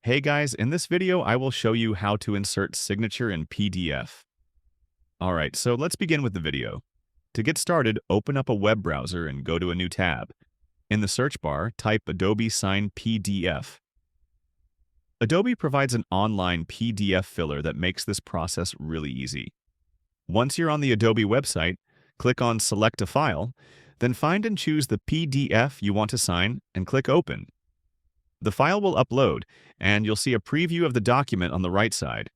Hey guys, in this video I will show you how to insert signature in PDF. Alright, so let's begin with the video. To get started, open up a web browser and go to a new tab. In the search bar, type Adobe Sign PDF. Adobe provides an online PDF filler that makes this process really easy. Once you're on the Adobe website, click on Select a File, then find and choose the PDF you want to sign and click Open. The file will upload, and you'll see a preview of the document on the right side.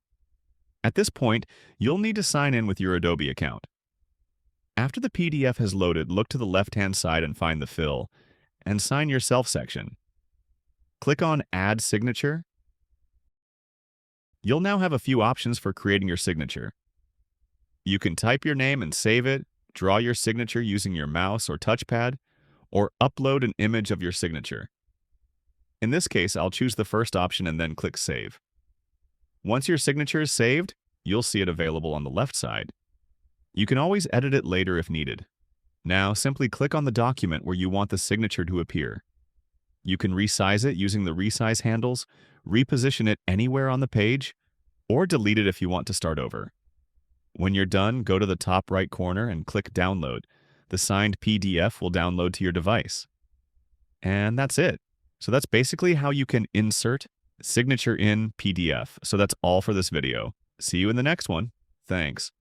At this point, you'll need to sign in with your Adobe account. After the PDF has loaded, look to the left-hand side and find the Fill and Sign Yourself section. Click on Add Signature. You'll now have a few options for creating your signature. You can type your name and save it, draw your signature using your mouse or touchpad, or upload an image of your signature. In this case, I'll choose the first option and then click Save. Once your signature is saved, you'll see it available on the left side. You can always edit it later if needed. Now, simply click on the document where you want the signature to appear. You can resize it using the resize handles, reposition it anywhere on the page, or delete it if you want to start over. When you're done, go to the top right corner and click Download. The signed PDF will download to your device. And that's it. So that's basically how you can insert signature in PDF. So that's all for this video. See you in the next one. Thanks.